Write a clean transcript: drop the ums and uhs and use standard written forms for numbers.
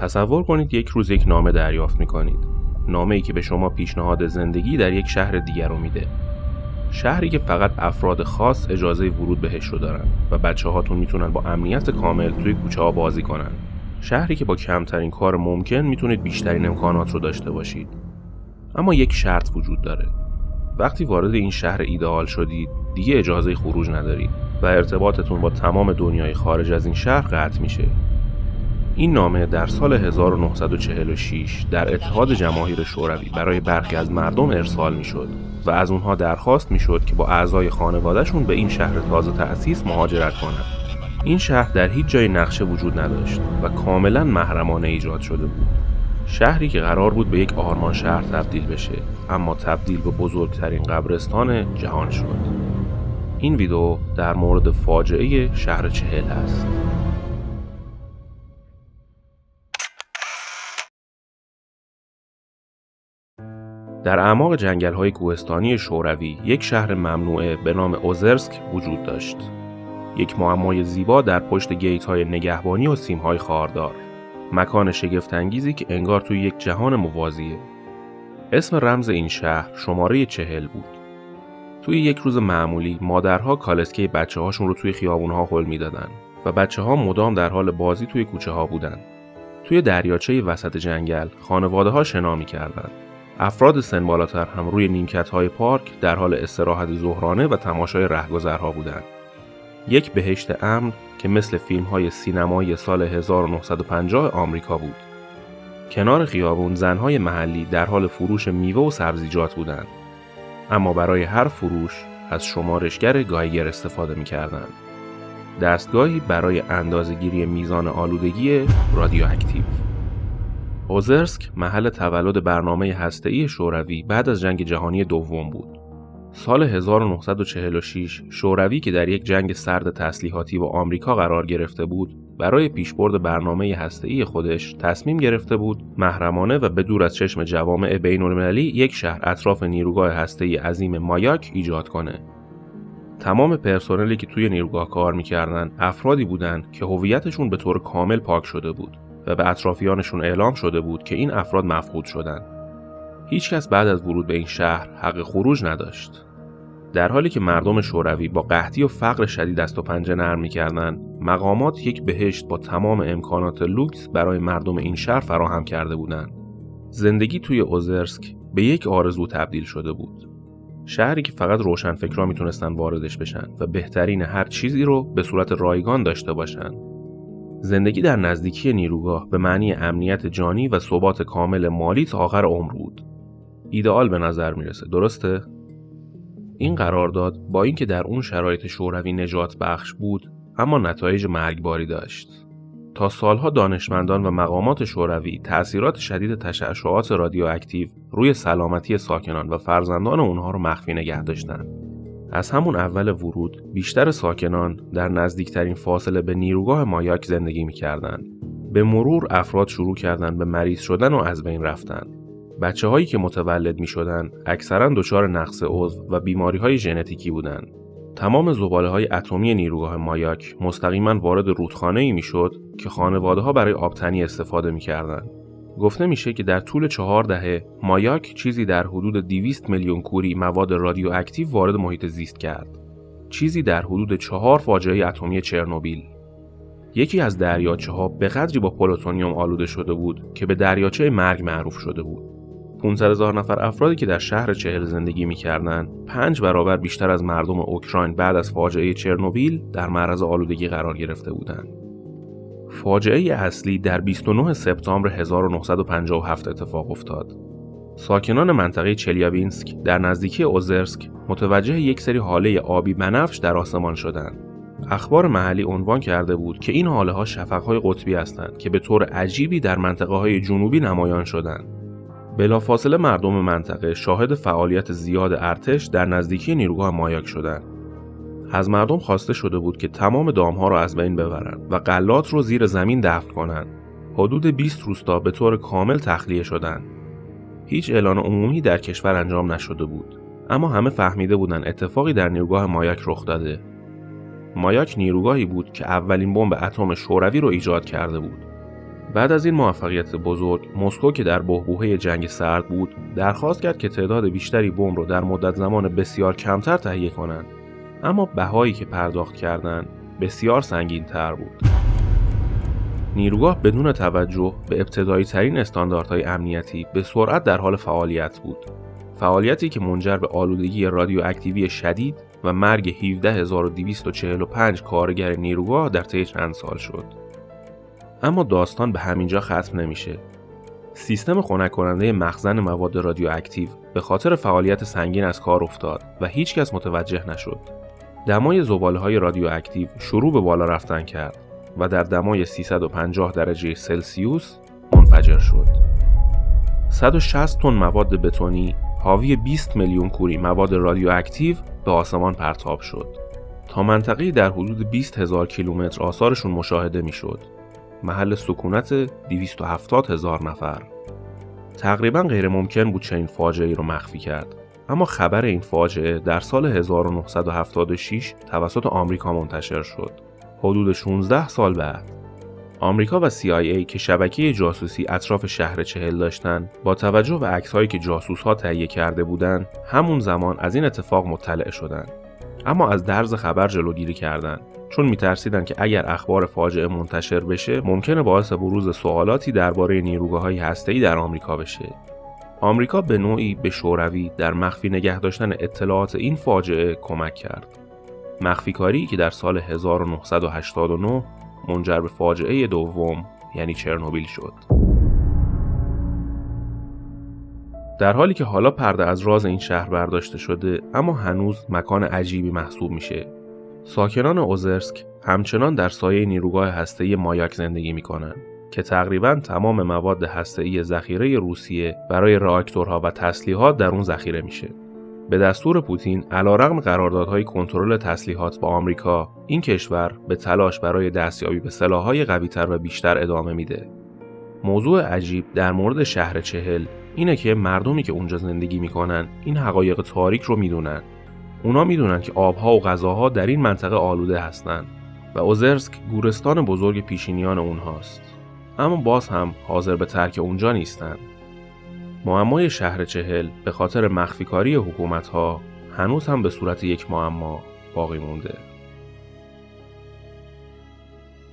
تصور کنید یک روز یک نامه دریافت می‌کنید. نامه‌ای که به شما پیشنهاد زندگی در یک شهر دیگر رو میده. شهری که فقط افراد خاص اجازه ورود بهش رو دارن و بچه‌هاتون میتونن با امنیت کامل توی کوچه‌ها بازی کنن. شهری که با کمترین کار ممکن میتونید بیشترین امکانات رو داشته باشید. اما یک شرط وجود داره. وقتی وارد این شهر ایدئال شدید، دیگه اجازه خروج ندارید و ارتباطتون با تمام دنیای خارج از این شهر قطع میشه. این نامه در سال 1946 در اتحاد جماهیر شوروی برای برخی از مردم ارسال میشد و از اونها درخواست میشد که با اعضای خانوادهشون به این شهر تازه تأسیس مهاجرت کنند. این شهر در هیچ جای نقشه وجود نداشت و کاملا محرمانه ایجاد شده بود. شهری که قرار بود به یک آرمان شهر تبدیل بشه، اما تبدیل به بزرگترین قبرستان جهان شد. این ویدیو در مورد فاجعه شهر چهل است. در اعماق جنگل‌های کوهستانی شوروی یک شهر ممنوعه به نام اوزرسک وجود داشت. یک معمای زیبا در پشت گیت‌های نگهبانی و سیم‌های خاردار. مکان شگفت‌انگیزی که انگار توی یک جهان موازیه. اسم رمز این شهر شماره 40 بود. توی یک روز معمولی مادرها کالسکه بچه‌هاشون رو توی خیابون‌ها هل می‌دادن و بچه‌ها مدام در حال بازی توی کوچه‌ها بودن. توی دریاچه وسط جنگل خانواده‌ها شنا می‌کردن. افراد سن بالاتر هم روی نیمکت‌های پارک در حال استراحت ظهرانه و تماشای رهگذرها بودند. یک بهشت امن که مثل فیلم‌های سینمایی سال 1950 آمریکا بود. کنار خیابون زن‌های محلی در حال فروش میوه و سبزیجات بودند. اما برای هر فروش از شمارشگر گایگر استفاده می‌کردند. دستگاهی برای اندازه‌گیری میزان آلودگی رادیواکتیو. اوزرسک محل تولد برنامه هسته‌ای شوروی بعد از جنگ جهانی دوم بود. سال 1946 شوروی که در یک جنگ سرد تسلیحاتی با آمریکا قرار گرفته بود، برای پیشبرد برنامه هسته‌ای خودش تصمیم گرفته بود محرمانه و بدور از چشم جوامع بین‌المللی یک شهر اطراف نیروگاه هسته‌ای عظیم مایاک ایجاد کنه. تمام پرسنلی که توی نیروگاه کار می‌کردن افرادی بودند که هویتشون به طور کامل پاک شده بود و به اطرافیانشون اعلام شده بود که این افراد مفقود شدند. هیچ کس بعد از ورود به این شهر حق خروج نداشت. در حالی که مردم شوروی با قحطی و فقر شدید دست و پنجه نرم می‌کردند، مقامات یک بهشت با تمام امکانات لوکس برای مردم این شهر فراهم کرده بودند. زندگی توی اوزرسک به یک آرزو تبدیل شده بود. شهری که فقط روشنفکرا میتونستن واردش بشن و بهترین هر چیزی رو به صورت رایگان داشته باشن. زندگی در نزدیکی نیروگاه به معنی امنیت جانی و ثبات کامل مالی تا آخر عمر بود. ایدئال به نظر میرسه، درسته؟ این قرارداد با اینکه در اون شرایط شوروی نجات بخش بود، اما نتایج مرگباری داشت. تا سالها دانشمندان و مقامات شوروی تأثیرات شدید تشعشعات رادیواکتیو روی سلامتی ساکنان و فرزندان اونها رو مخفی نگه داشتن. از همون اول ورود بیشتر ساکنان در نزدیکترین فاصله به نیروگاه مایاک زندگی می‌کردند. به مرور افراد شروع کردند به مریض شدن و از بین رفتن. بچه‌هایی که متولد می‌شدند اکثراً دچار نقص عضو و بیماری‌های ژنتیکی بودند. تمام زباله‌های اتمی نیروگاه مایاک مستقیما وارد رودخانه‌ای میشد که خانواده‌ها برای آبتنی استفاده می‌کردند. گفته میشه که در طول 4 دهه مایاک چیزی در حدود 200 میلیون کوری مواد رادیواکتیو وارد محیط زیست کرد. چیزی در حدود 4 فاجعه اتمی چرنوبیل. یکی از دریاچه‌ها به قدری با پلوتونیوم آلوده شده بود که به دریاچه مرگ معروف شده بود. 500,000 نفر افرادی که در شهر چهل زندگی می‌کردند، 5 برابر بیشتر از مردم اوکراین بعد از فاجعه چرنوبیل در معرض آلودگی قرار گرفته بودند. فاجعه اصلی در 29 سپتامبر 1957 اتفاق افتاد. ساکنان منطقه چلیابینسک در نزدیکی اوزرسک متوجه یک سری هاله آبی بنفش در آسمان شدند. اخبار محلی عنوان کرده بود که این هاله‌ها شفق‌های قطبی هستند که به طور عجیبی در منطقه‌های جنوبی نمایان شدند. بلافاصله مردم منطقه شاهد فعالیت زیاد ارتش در نزدیکی نیروگاه مایاک شدند. از مردم خواسته شده بود که تمام دامها را از بین ببرند و غلات رو زیر زمین دفن کنند. حدود 20 روستا به طور کامل تخلیه شدند. هیچ اعلان عمومی در کشور انجام نشده بود، اما همه فهمیده بودند اتفاقی در نیروگاه مایاک رخ داده. مایاک نیروگاهی بود که اولین بمب اتم شوروی رو ایجاد کرده بود. بعد از این موفقیت بزرگ، مسکو که در بحبوحه جنگ سرد بود، درخواست کرد که تعداد بیشتری بمب رو در مدت زمان بسیار کمتر تهیه کنند. اما بهایی که پرداخت کردند بسیار سنگین‌تر بود. نیروگاه بدون توجه به ابتدایی ترین استانداردهای امنیتی به سرعت در حال فعالیت بود. فعالیتی که منجر به آلودگی رادیواکتیوی شدید و مرگ 17245 کارگر نیروگاه در طی چند سال شد. اما داستان به همینجا ختم نمیشه. سیستم خنک کننده مخزن مواد رادیواکتیو به خاطر فعالیت سنگین از کار افتاد و هیچ کس متوجه نشد. دمای زباله‌های رادیواکتیو شروع به بالا رفتن کرد و در دمای 350 درجه سلسیوس منفجر شد. 160 تن مواد بتونی حاوی 20 میلیون کوری مواد رادیواکتیو به آسمان پرتاب شد. تا منطقه‌ای در حدود 20,000 کیلومتر آثارشون مشاهده میشد. محل سکونت 270,000 نفر. تقریباً غیر ممکن بود چنین فاجعه‌ای رو مخفی کرد. اما خبر این فاجعه در سال 1976 توسط آمریکا منتشر شد. حدود 16 سال بعد. آمریکا و CIA که شبکه جاسوسی اطراف شهر چهل داشتن، با توجه به عکس‌هایی که جاسوس‌ها تهیه کرده بودند، همون زمان از این اتفاق مطلع شدند. اما از درز خبر جلوگیری کردند، چون می‌ترسیدند که اگر اخبار فاجعه منتشر بشه، ممکنه باعث بروز سوالاتی درباره نیروگاه‌های هسته‌ای در آمریکا بشه. آمریکا به نوعی به شوروی در مخفی نگه داشتن اطلاعات این فاجعه کمک کرد. مخفی‌کاری که در سال 1989 منجر به فاجعه دوم یعنی چرنوبیل شد. در حالی که حالا پرده از راز این شهر برداشته شده، اما هنوز مکان عجیبی محسوب میشه. ساکنان اوزرسک همچنان در سایه نیروگاه هسته‌ای مایاک زندگی میکنن که تقریباً تمام مواد هسته‌ای ذخیره روسیه برای راکتورها و تسلیحات در اون ذخیره میشه. به دستور پوتین، علیرغم قراردادهای کنترل تسلیحات با آمریکا، این کشور به تلاش برای دستیابی به سلاح‌های قوی‌تر و بیشتر ادامه میده. موضوع عجیب در مورد شهر چهل اینه که مردمی که اونجا زندگی میکنن این حقایق تاریک رو میدونن. اونا میدونن که آبها و غذاها در این منطقه آلوده هستن و اوزرسک گورستان بزرگ پیشینیان اونهاست. اما باز هم حاضر به ترک اونجا نیستن. معمای شهر چهل به خاطر مخفیکاری حکومت‌ها هنوز هم به صورت یک معما باقی مونده.